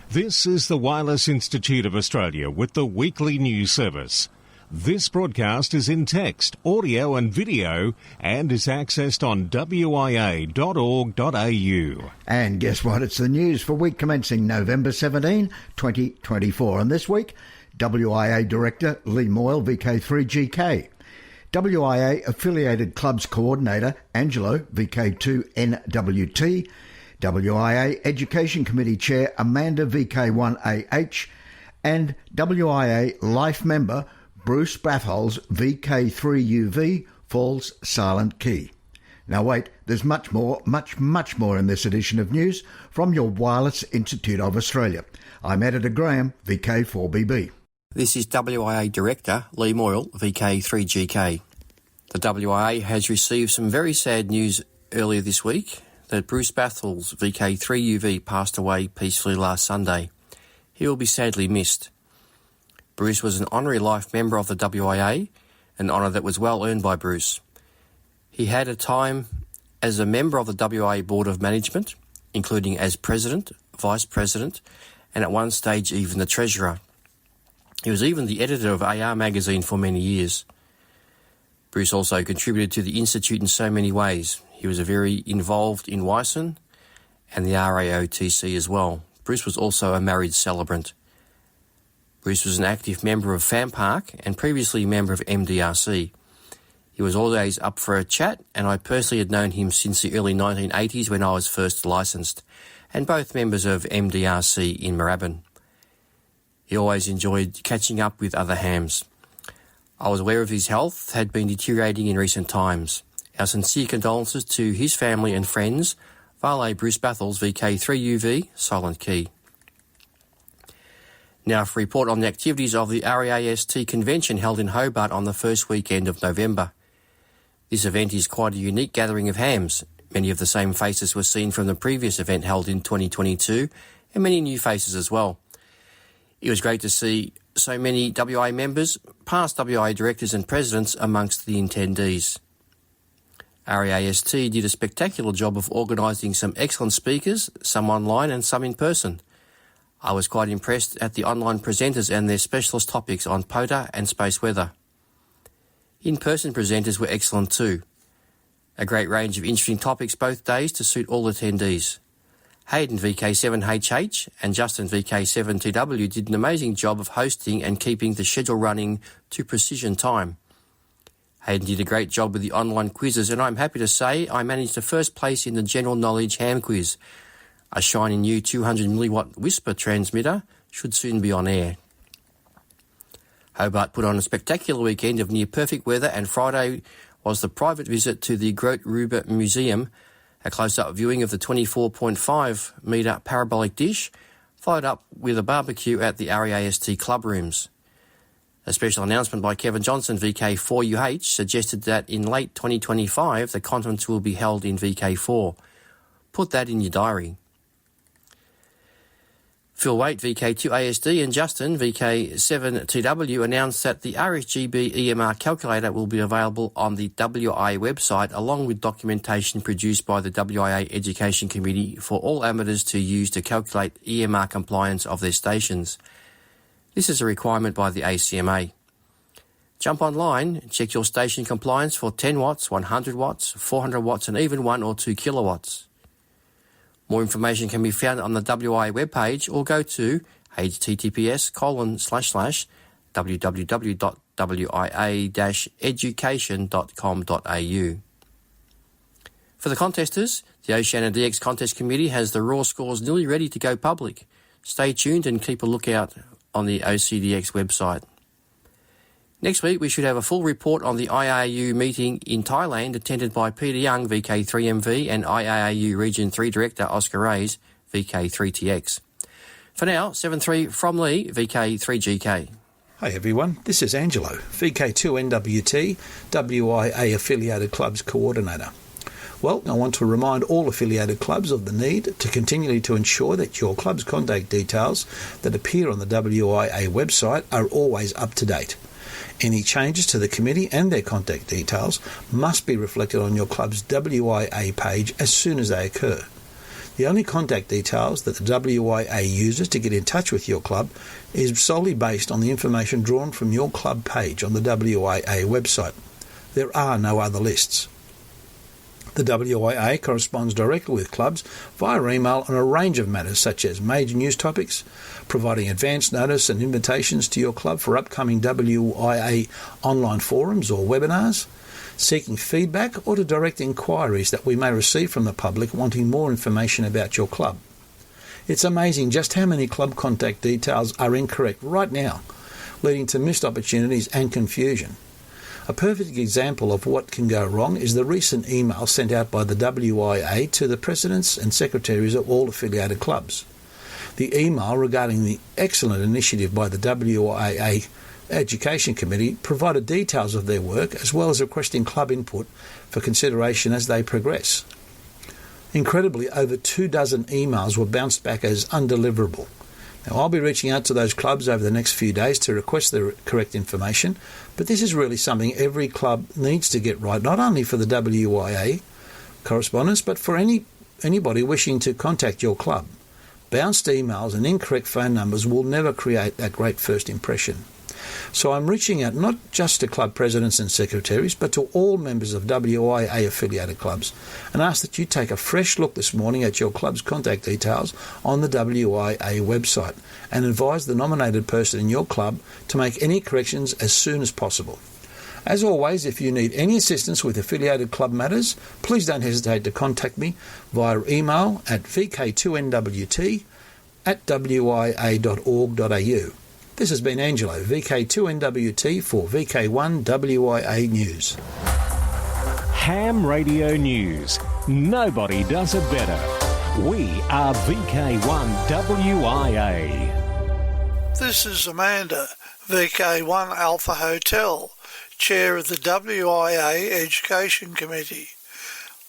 This is the Wireless Institute of Australia with the weekly news service. This broadcast is in text, audio and video and is accessed on wia.org.au. And guess what? It's the news for week commencing November 17, 2024. And this week, WIA Director Lee Moyle, VK3GK. WIA Affiliated Clubs Coordinator Angelo, VK2NWT. WIA Education Committee Chair Amanda, VK1AH. And WIA Life Member Bruce Batholz, VK3UV, Falls Silent Key. Now wait, there's much more in this edition of news from your Wireless Institute of Australia. I'm Editor Graham, VK4BB. This is WIA Director Lee Moyle, VK3GK. The WIA has received some very sad news earlier this week that Bruce Batholz, VK3UV, passed away peacefully last Sunday. He will be sadly missed. Bruce was an honorary life member of the WIA, an honour that was well earned by Bruce. He had a time as a member of the WIA Board of Management, including as President, Vice President, and at one stage even the Treasurer. He was even the editor of AR magazine for many years. Bruce also contributed to the Institute in so many ways. He was very involved in WISN and the RAOTC as well. Bruce was also a married celebrant. Bruce was an active member of FAMPark and previously a member of MDRC. He was always up for a chat, and I personally had known him since the early 1980s when I was first licensed, and both members of MDRC in Moorabbin. He always enjoyed catching up with other hams. I was aware of his health had been deteriorating in recent times. Our sincere condolences to his family and friends. Vale Bruce Batholz, VK3UV, Silent Key. Now for a report on the activities of the RAST convention held in Hobart on the first weekend of November. This event is quite a unique gathering of hams. Many of the same faces were seen from the previous event held in 2022, and many new faces as well. It was great to see so many WIA members, past WIA directors and presidents amongst the attendees. RAST did a spectacular job of organising some excellent speakers, some online and some in person. I was quite impressed at the online presenters and their specialist topics on POTA and space weather. In-person presenters were excellent too. A great range of interesting topics both days to suit all attendees. Hayden VK7HH and Justin VK7TW did an amazing job of hosting and keeping the schedule running to precision time. Hayden did a great job with the online quizzes, and I'm happy to say I managed to first place in the General Knowledge Ham Quiz. A shiny new 200 milliwatt Whisper transmitter should soon be on air. Hobart put on a spectacular weekend of near-perfect weather, and Friday was the private visit to the Grote Ruber Museum, a close-up viewing of the 24.5 metre parabolic dish, followed up with a barbecue at the RAST club rooms. A special announcement by Kevin Johnson, VK4UH, suggested that in late 2025 the conference will be held in VK4. Put that in your diary. Phil Waite, VK2ASD, and Justin, VK7TW, announced that the RSGB EMR calculator will be available on the WIA website, along with documentation produced by the WIA Education Committee for all amateurs to use to calculate EMR compliance of their stations. This is a requirement by the ACMA. Jump online, check your station compliance for 10 watts, 100 watts, 400 watts, and even 1 or 2 kilowatts. More information can be found on the WIA webpage or go to https://www.wia-education.com.au. For the contesters, the Oceania DX Contest Committee has the raw scores nearly ready to go public. Stay tuned and keep a lookout on the OCDX website. Next week, we should have a full report on the IARU meeting in Thailand, attended by Peter Young, VK3MV, and IARU Region 3 Director Oscar Reyes, VK3TX. For now, 7-3 from Lee, VK3GK. Hi everyone, this is Angelo, VK2NWT, WIA Affiliated Clubs Coordinator. Well, I want to remind all affiliated clubs of the need to continually to ensure that your club's contact details that appear on the WIA website are always up to date. Any changes to the committee and their contact details must be reflected on your club's WIA page as soon as they occur. The only contact details that the WIA uses to get in touch with your club is solely based on the information drawn from your club page on the WIA website. There are no other lists. The WIA corresponds directly with clubs via email on a range of matters such as major news topics, providing advance notice and invitations to your club for upcoming WIA online forums or webinars, seeking feedback, or to direct inquiries that we may receive from the public wanting more information about your club. It's amazing just how many club contact details are incorrect right now, leading to missed opportunities and confusion. A perfect example of what can go wrong is the recent email sent out by the WIA to the presidents and secretaries of all affiliated clubs. The email regarding the excellent initiative by the WIA Education Committee provided details of their work as well as requesting club input for consideration as they progress. Incredibly, over 24 emails were bounced back as undeliverable. Now, I'll be reaching out to those clubs over the next few days to request the correct information, but this is really something every club needs to get right, not only for the WIA correspondence, but for anybody wishing to contact your club. Bounced emails and incorrect phone numbers will never create that great first impression. So I'm reaching out not just to club presidents and secretaries, but to all members of WIA affiliated clubs, and ask that you take a fresh look this morning at your club's contact details on the WIA website and advise the nominated person in your club to make any corrections as soon as possible. As always, if you need any assistance with affiliated club matters, please don't hesitate to contact me via email at vk2nwt@wia.org.au. This has been Angelo, VK2NWT for VK1WIA News. Ham Radio News. Nobody does it better. We are VK1WIA. This is Amanda, VK1 Alpha Hotel, Chair of the WIA Education Committee.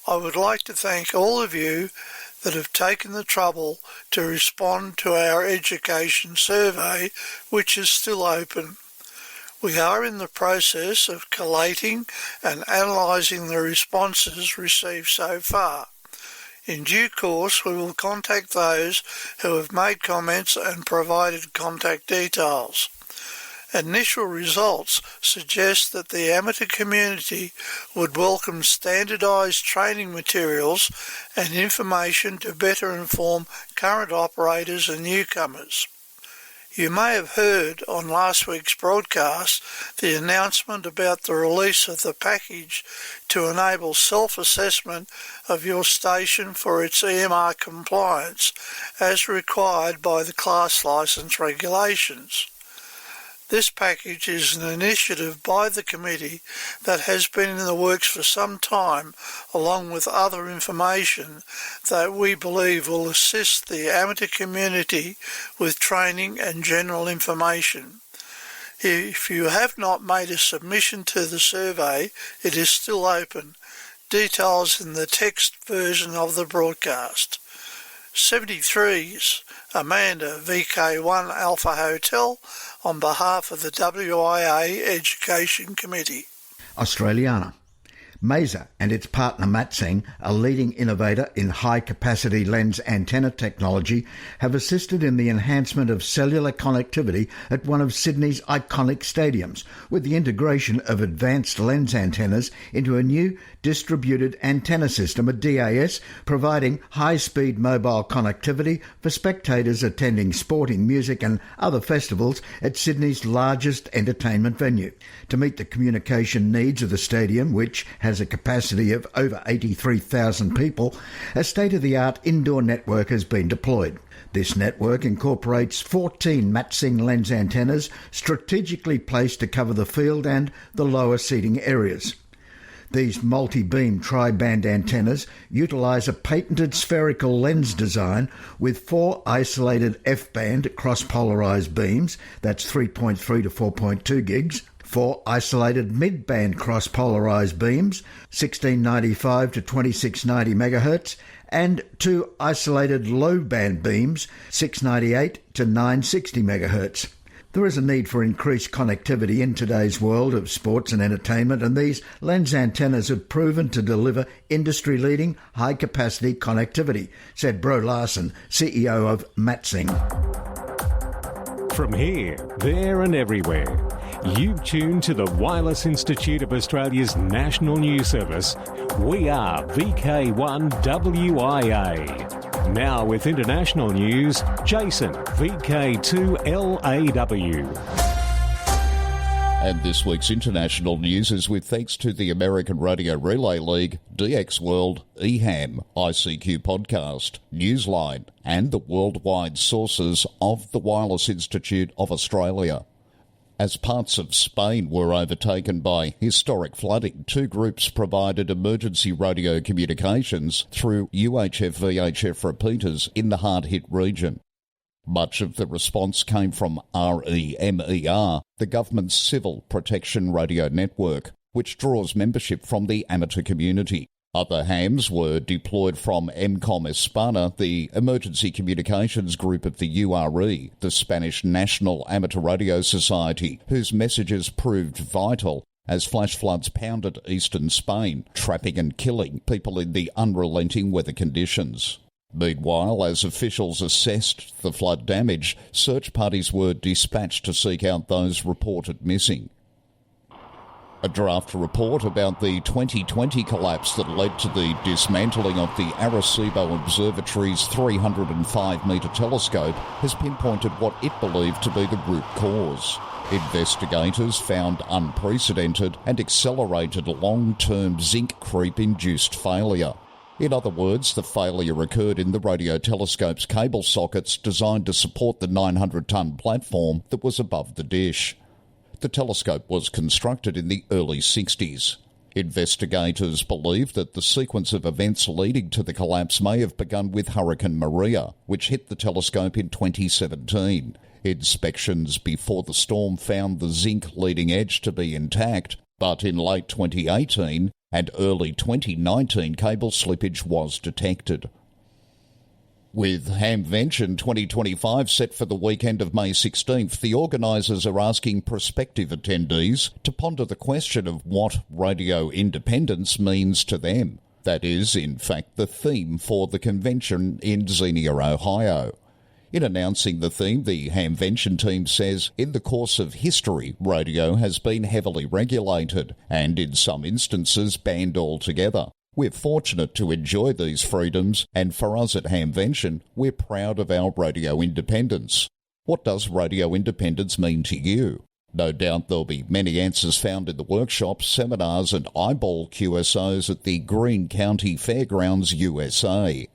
I would like to thank all of you that have taken the trouble to respond to our education survey, which is still open. We are in the process of collating and analysing the responses received so far. In due course, we will contact those who have made comments and provided contact details. Initial results suggest that the amateur community would welcome standardised training materials and information to better inform current operators and newcomers. You may have heard on last week's broadcast the announcement about the release of the package to enable self-assessment of your station for its EMR compliance as required by the class licence regulations. This package is an initiative by the committee that has been in the works for some time, along with other information that we believe will assist the amateur community with training and general information. If you have not made a submission to the survey, it is still open. Details in the text version of the broadcast. 73's Amanda, VK1 Alpha Hotel, on behalf of the WIA Education Committee. Australiana. Mesa and its partner Matsing, a leading innovator in high-capacity lens antenna technology, have assisted in the enhancement of cellular connectivity at one of Sydney's iconic stadiums, with the integration of advanced lens antennas into a new distributed antenna system, a DAS, providing high-speed mobile connectivity for spectators attending sporting, music and other festivals at Sydney's largest entertainment venue. To meet the communication needs of the stadium, which has a capacity of over 83,000 people, a state-of-the-art indoor network has been deployed. This network incorporates 14 Matsing lens antennas strategically placed to cover the field and the lower seating areas. These multi-beam tri-band antennas utilise a patented spherical lens design with 4 isolated F-band cross-polarised beams, that's 3.3 to 4.2 gigs, 4 isolated mid-band cross-polarised beams, 1695 to 2690 MHz, and 2 isolated low-band beams, 698 to 960 MHz. There is a need for increased connectivity in today's world of sports and entertainment, and these lens antennas have proven to deliver industry-leading, high-capacity connectivity, said Bro Larson, CEO of Matsing. From here, there and everywhere, you've tuned to the Wireless Institute of Australia's national news service. We are VK1WIA. Now with international news, Jason, VK2LAW. And this week's international news is with thanks to the American Radio Relay League, DX World, EHAM, ICQ Podcast, Newsline, and the worldwide sources of the Wireless Institute of Australia. As parts of Spain were overtaken by historic flooding, two groups provided emergency radio communications through UHF-VHF repeaters in the hard-hit region. Much of the response came from REMER, the government's civil protection radio network, which draws membership from the amateur community. Other hams were deployed from EMCOM España, the emergency communications group of the URE, the Spanish National Amateur Radio Society, whose messages proved vital as flash floods pounded eastern Spain, trapping and killing people in the unrelenting weather conditions. Meanwhile, as officials assessed the flood damage, search parties were dispatched to seek out those reported missing. A draft report about the 2020 collapse that led to the dismantling of the Arecibo Observatory's 305-metre telescope has pinpointed what it believed to be the root cause. Investigators found unprecedented and accelerated long-term zinc creep-induced failure. In other words, the failure occurred in the radio telescope's cable sockets designed to support the 900-tonne platform that was above the dish. The telescope was constructed in the early 60s. Investigators believe that the sequence of events leading to the collapse may have begun with Hurricane Maria, which hit the telescope in 2017. Inspections before the storm found the zinc leading edge to be intact, but in late 2018 and early 2019 cable slippage was detected. With Hamvention 2025 set for the weekend of May 16th, the organisers are asking prospective attendees to ponder the question of what radio independence means to them. That is, in fact, the theme for the convention in Xenia, Ohio. In announcing the theme, the Hamvention team says, in the course of history, radio has been heavily regulated and, in some instances, banned altogether. We're fortunate to enjoy these freedoms, and for us at Hamvention, we're proud of our radio independence. What does radio independence mean to you? No doubt there'll be many answers found in the workshops, seminars and eyeball QSOs at the Greene County Fairgrounds, USA.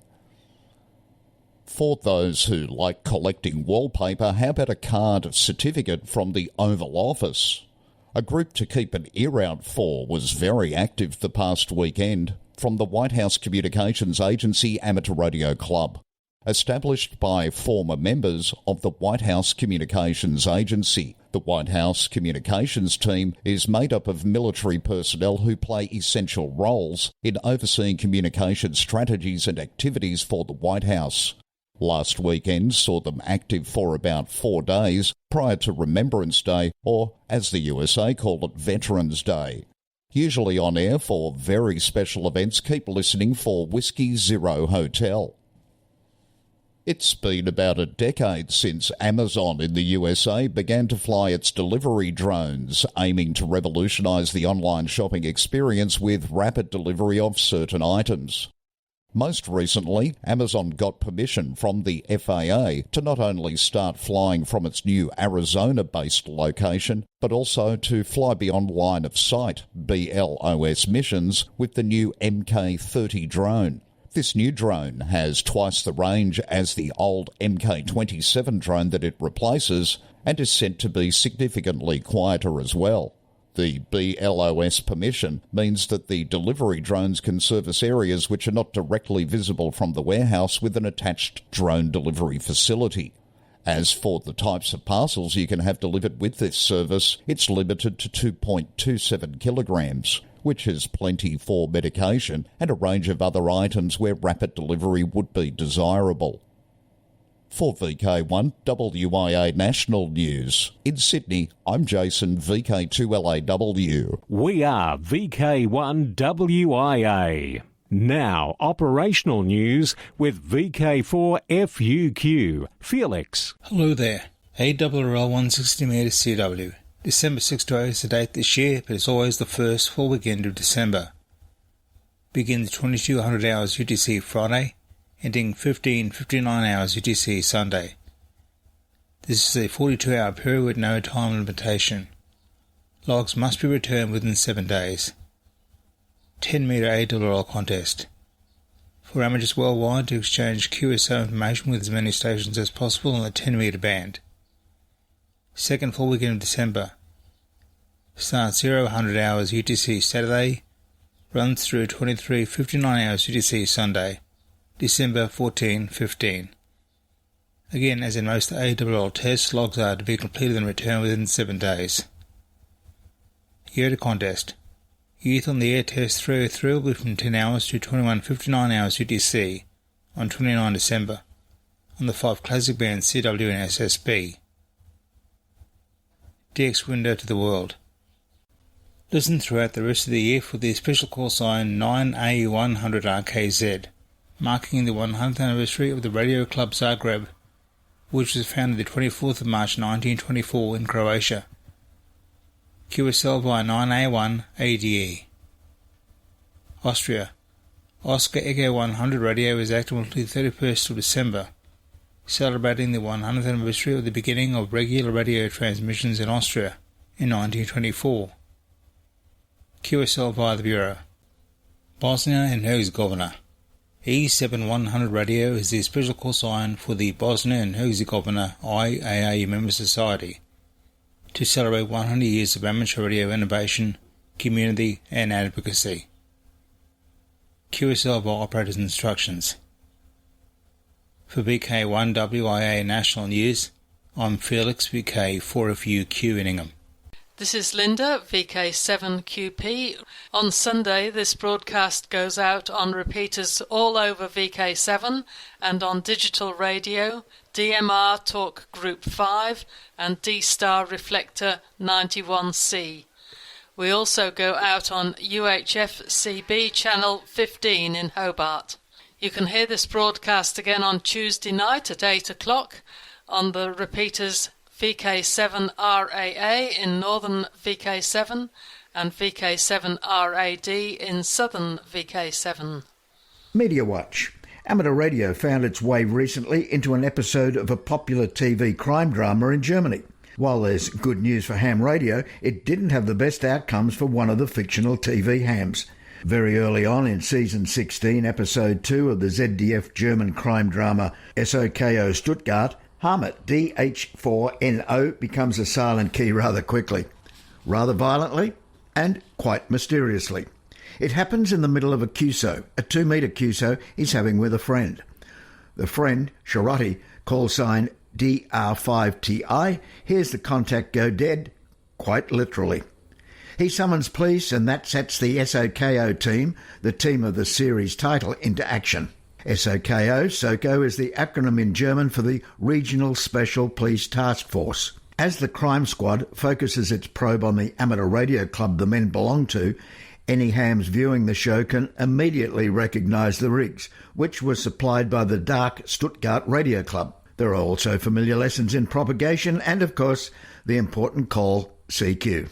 For those who like collecting wallpaper, how about a card certificate from the Oval Office? A group to keep an ear out for was very active the past weekend from the White House Communications Agency Amateur Radio Club, established by former members of the White House Communications Agency. The White House Communications team is made up of military personnel who play essential roles in overseeing communication strategies and activities for the White House. Last weekend saw them active for about 4 days prior to Remembrance Day, or as the USA call it, Veterans Day. Usually on air for very special events, keep listening for Whiskey Zero Hotel. It's been about a decade since Amazon in the USA began to fly its delivery drones, aiming to revolutionise the online shopping experience with rapid delivery of certain items. Most recently, Amazon got permission from the FAA to not only start flying from its new Arizona-based location, but also to fly beyond line of sight BLOS missions with the new MK-30 drone. This new drone has twice the range as the old MK-27 drone that it replaces and is said to be significantly quieter as well. The BLOS permission means that the delivery drones can service areas which are not directly visible from the warehouse with an attached drone delivery facility. As for the types of parcels you can have delivered with this service, it's limited to 2.27 kilograms, which is plenty for medication and a range of other items where rapid delivery would be desirable. For VK1WIA National News. In Sydney, I'm Jason, VK2LAW. We are VK1WIA. Now, operational news with VK4FUQ. Felix. Hello there. ARRL 160 metres CW. December 6 to 8 is the date this year, but it's always the first full weekend of December. Begins 2200 hours UTC Friday, ending 15:59 hours UTC Sunday. This is a 42-hour period with no time limitation. Logs must be returned within 7 days. 10-metre ARRL contest. For amateurs worldwide to exchange QSO information with as many stations as possible on the 10-metre band. Second full weekend of December. Starts 0000 hours UTC Saturday, runs through 23:59 hours UTC Sunday, December 14-15. Again, as in most ARRL tests, logs are to be completed and returned within 7 days. IOTA contest. Youth on the Air Test 303 will be from 10 hours to 21:59 hours UTC on 29 December on the 5 classic bands CW and SSB. DX window to the world. Listen throughout the rest of the year for the special call sign 9A100RKZ, marking the 100th anniversary of the Radio Club Zagreb, which was founded the 24th of March 1924 in Croatia. QSL via 9A1 ADE. Austria. Oscar Echo 100 radio is active until the 31st of December, celebrating the 100th anniversary of the beginning of regular radio transmissions in Austria in 1924. QSL via the Bureau. Bosnia and Herzegovina. E7100 radio is the special call sign for the Bosnia and Herzegovina IAA Member Society to celebrate 100 years of amateur radio innovation, community and advocacy. QSL via operator's instructions. For VK1WIA National News, I'm Felix, VK4FUQ in Ingham. This is Linda, VK7QP. On Sunday, this broadcast goes out on repeaters all over VK7 and on digital radio, DMR Talk Group 5 and D-Star Reflector 91C. We also go out on UHF CB Channel 15 in Hobart. You can hear this broadcast again on Tuesday night at 8 o'clock on the repeaters VK7RAA in northern VK7 and VK7RAD in southern VK7. Media Watch. Amateur radio found its way recently into an episode of a popular TV crime drama in Germany. While there's good news for ham radio, it didn't have the best outcomes for one of the fictional TV hams. Very early on in Season 16, Episode 2 of the ZDF German crime drama SOKO Stuttgart, Hamlet DH4NO becomes a silent key rather quickly, rather violently, and quite mysteriously. It happens in the middle of a QSO, a 2-metre QSO he's having with a friend. The friend, Sharotti, call sign DR5TI, hears the contact go dead, quite literally. He summons police and that sets the SOKO team, the team of the series title, into action. SOKO is the acronym in German for the Regional Special Police Task Force. As the crime squad focuses its probe on the amateur radio club the men belong to, any hams viewing the show can immediately recognise the rigs, which were supplied by the Dark Stuttgart Radio Club. There are also familiar lessons in propagation and, of course, the important call CQ.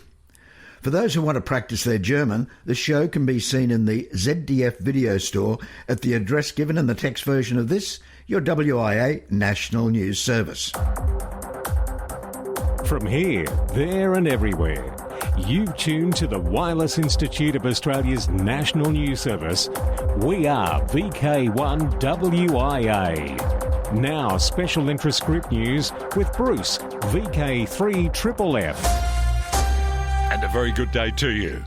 For those who want to practice their German, the show can be seen in the ZDF video store at the address given in the text version of this, your WIA National News Service. From here, there and everywhere, you've tuned to the Wireless Institute of Australia's National News Service. We are VK1WIA. Now, special interest group news with Bruce, VK3FFF. And a very good day to you.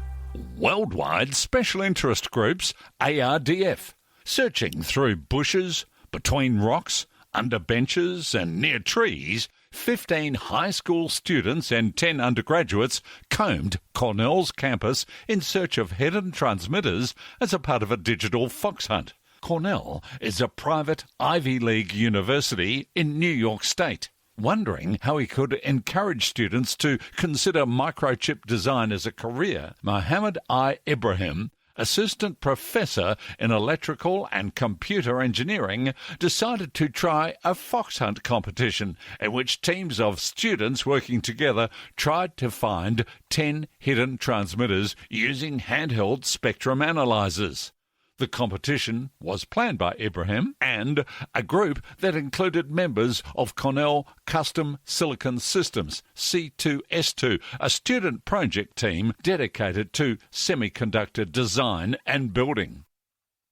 Worldwide Special Interest Groups, ARDF, searching through bushes, between rocks, under benches and near trees, 15 high school students and 10 undergraduates combed Cornell's campus in search of hidden transmitters as a part of a digital fox hunt. Cornell is a private Ivy League university in New York State. Wondering how he could encourage students to consider microchip design as a career, Mohammed I. Ibrahim, assistant professor in electrical and computer engineering, decided to try a fox hunt competition in which teams of students working together tried to find 10 hidden transmitters using handheld spectrum analyzers. The competition was planned by Ibrahim and a group that included members of Cornell Custom Silicon Systems, C2S2, a student project team dedicated to semiconductor design and building.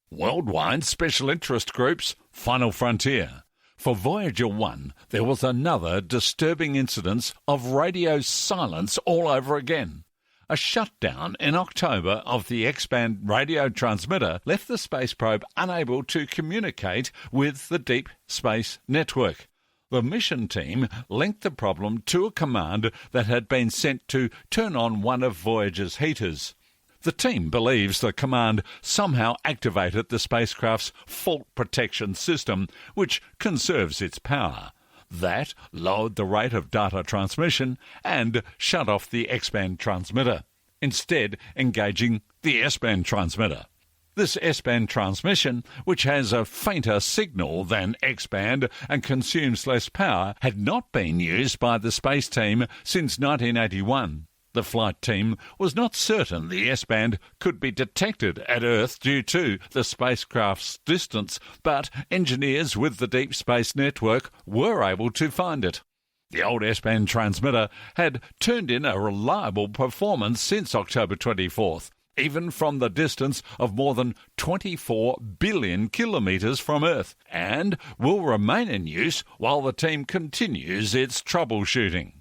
Worldwide Special Interest Groups, Final Frontier. For Voyager 1, there was another disturbing incidence of radio silence all over again. A shutdown in October of the X-band radio transmitter left the space probe unable to communicate with the Deep Space Network. The mission team linked the problem to a command that had been sent to turn on one of Voyager's heaters. The team believes the command somehow activated the spacecraft's fault protection system, which conserves its power. That lowered the rate of data transmission and shut off the X-band transmitter, instead engaging the S-band transmitter. This S-band transmission, which has a fainter signal than X-band and consumes less power, had not been used by the space team since 1981. The flight team was not certain the S-band could be detected at Earth due to the spacecraft's distance, but engineers with the Deep Space Network were able to find it. The old S-band transmitter had turned in a reliable performance since October 24th, even from the distance of more than 24 billion kilometres from Earth, and will remain in use while the team continues its troubleshooting.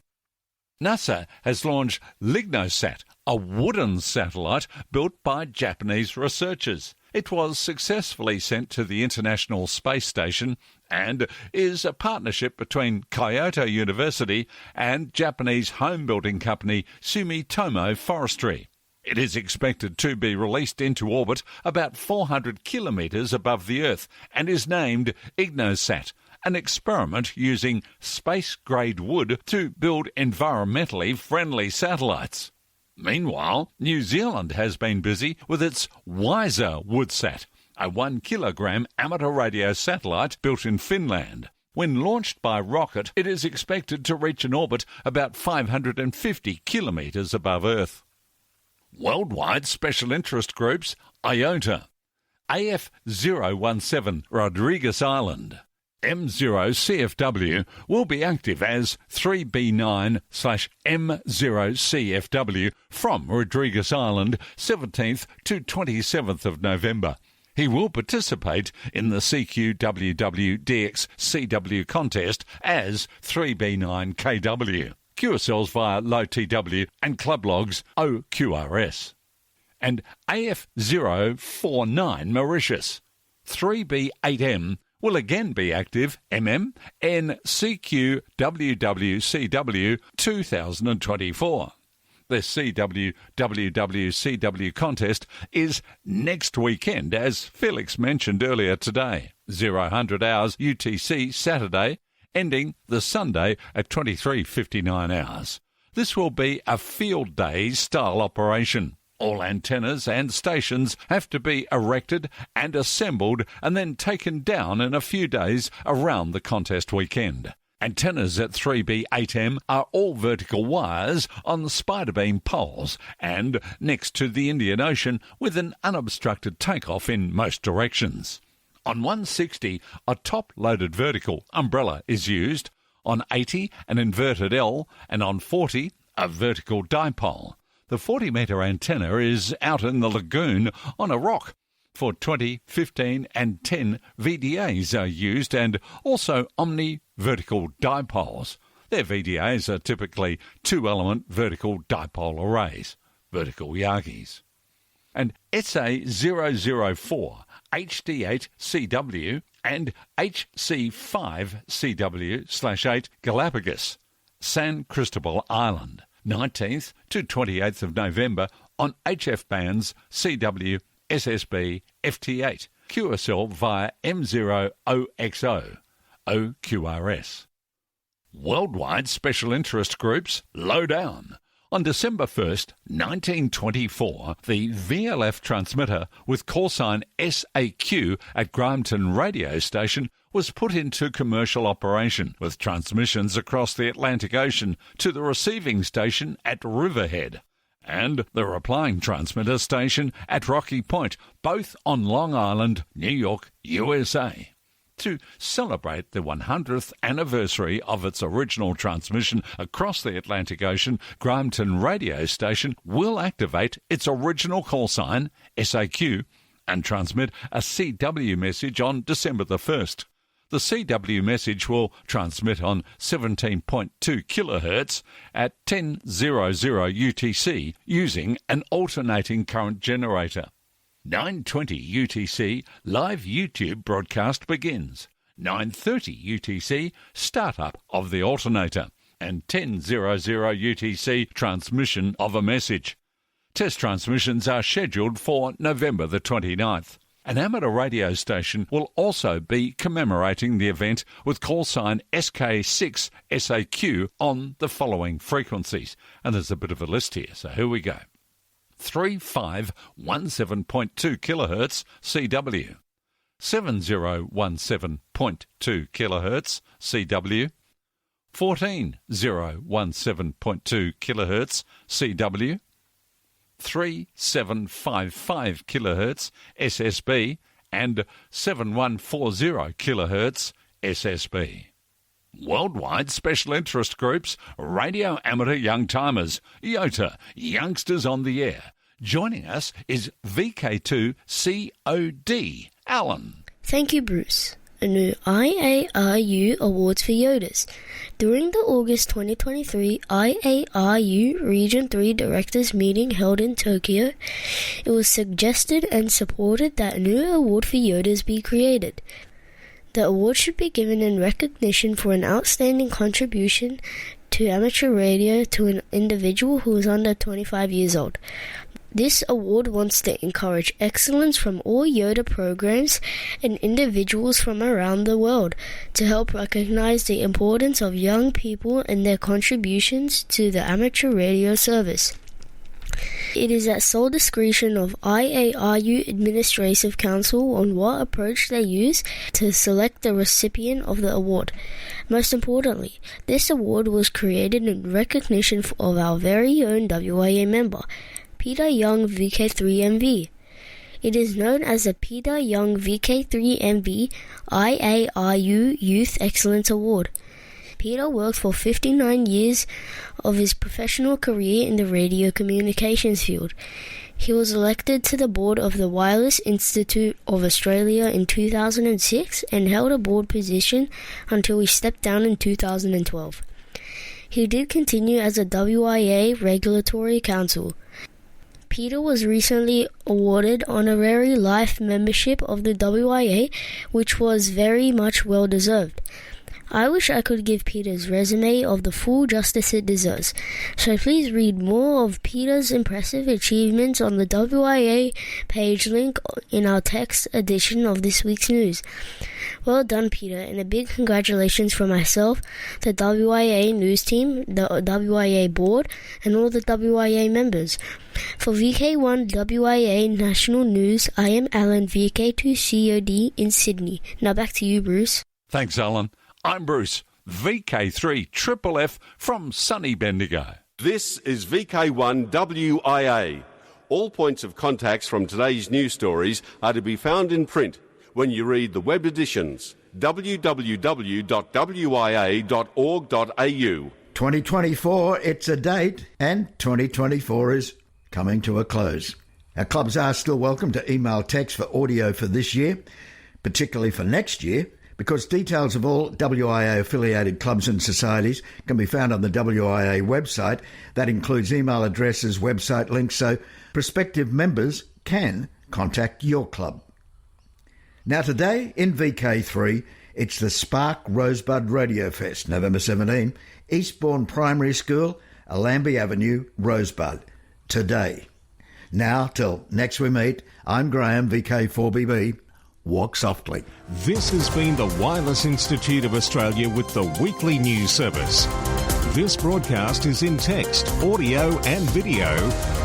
NASA has launched LignoSat, a wooden satellite built by Japanese researchers. It was successfully sent to the International Space Station and is a partnership between Kyoto University and Japanese home-building company Sumitomo Forestry. It is expected to be released into orbit about 400 kilometres above the Earth and is named IgnoSat, an experiment using space-grade wood to build environmentally friendly satellites. Meanwhile, New Zealand has been busy with its WIA Woodsat, a 1 kilogram amateur radio satellite built in Finland. When launched by rocket, it is expected to reach an orbit about 550 kilometres above Earth. Worldwide Special Interest Groups, IOTA. AF017 Rodrigues Island. M0CFW will be active as 3B9/M0CFW from Rodrigues Island 17th to 27th of November. He will participate in the CQWW-DX-CW contest as 3B9KW. QSLs via low TW and club logs OQRS. And AF049 Mauritius. 3B8M will again be active NCQWWCW 2024. The CWWWCW contest is next weekend, as Felix mentioned earlier today. 0000 hours UTC Saturday, ending the Sunday at 23:59 hours. This will be a field day style operation. All antennas and stations have to be erected and assembled and then taken down in a few days around the contest weekend. Antennas at 3B8M are all vertical wires on the spider beam poles and next to the Indian Ocean with an unobstructed takeoff in most directions. On 160, a top-loaded vertical umbrella is used. On 80, an inverted L, and on 40, a vertical dipole. The 40-metre antenna is out in the lagoon on a rock. For 20, 15 and 10 VDAs are used and also omni-vertical dipoles. Their VDAs are typically two-element vertical dipole arrays, vertical Yagis. And SA004 HD8CW and HC5CW/8 Galapagos, San Cristobal Island, 19th to 28th of November on HF bands CW, SSB, FT8, QSL via M0OXO, OQRS. Worldwide Special Interest Groups, Lowdown. On December 1st, 1924, the VLF transmitter with call sign SAQ at Grahamton radio station was put into commercial operation, with transmissions across the Atlantic Ocean to the receiving station at Riverhead and the replying transmitter station at Rocky Point, both on Long Island, New York, USA. To celebrate the 100th anniversary of its original transmission across the Atlantic Ocean, Grahamton radio station will activate its original call sign, SAQ, and transmit a CW message on December the 1st. The CW message will transmit on 17.2 kHz at 10:00 UTC using an alternating current generator. 9:20 UTC live YouTube broadcast begins. 9:30 UTC startup of the alternator, and 10:00 UTC transmission of a message. Test transmissions are scheduled for November the 29th. An amateur radio station will also be commemorating the event with call sign SK6 SAQ on the following frequencies. And there's a bit of a list here, so here we go. 3517.2 kHz CW, 7017.2 kHz CW, 14017.2 kHz CW, 3755 kHz SSB, and 7140 kHz SSB. Worldwide Special Interest Groups, Radio Amateur Young Timers, IOTA, Youngsters on the Air. Joining us is VK2COD, Alan. Thank you, Bruce. A new IARU Awards for Yodas. During the August 2023 IARU Region 3 Directors Meeting held in Tokyo, it was suggested and supported that a new award for Yodas be created. The award should be given in recognition for an outstanding contribution to amateur radio to an individual who is under 25 years old. This award wants to encourage excellence from all YOTA programs and individuals from around the world to help recognize the importance of young people and their contributions to the amateur radio service. It is at sole discretion of IARU Administrative Council on what approach they use to select the recipient of the award. Most importantly, this award was created in recognition of our very own WIA member, Peter Young VK3MV. It is known as the Peter Young VK3MV IARU Youth Excellence Award. Peter worked for 59 years of his professional career in the radio communications field. He was elected to the board of the Wireless Institute of Australia in 2006 and held a board position until he stepped down in 2012. He did continue as a WIA Regulatory Counsel. Peter was recently awarded honorary life membership of the WIA, which was very much well deserved. I wish I could give Peter's resume of the full justice it deserves, so please read more of Peter's impressive achievements on the WIA page link in our text edition of this week's news. Well done, Peter, and a big congratulations from myself, the WIA news team, the WIA board, and all the WIA members. For VK1WIA National News, I am Alan, VK2COD in Sydney. Now back to you, Bruce. Thanks, Alan. I'm Bruce, VK3FFF from sunny Bendigo. This is VK1WIA. All points of contacts from today's news stories are to be found in print when you read the web editions, www.wia.org.au. 2024, it's a date, and 2024 is coming to a close. Our clubs are still welcome to email text for audio for this year, particularly for next year, because details of all WIA-affiliated clubs and societies can be found on the WIA website. That includes email addresses, website links, so prospective members can contact your club. Now today, in VK3, it's the Spark Rosebud Radio Fest, November 17, Eastbourne Primary School, Allambie Avenue, Rosebud, today. Now, till next we meet, I'm Graham, VK4BB. walk softly. This has been the Wireless Institute of Australia with the weekly news service. This broadcast is in text, audio and video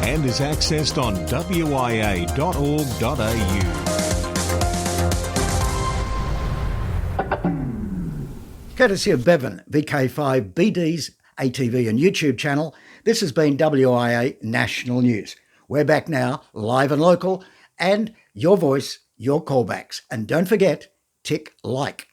and is accessed on wia.org.au. Courtesy of Bevan, VK5BD's ATV and YouTube channel, this has been WIA National News. We're back now, live and local, and your voice, your callbacks. And don't forget, tick like.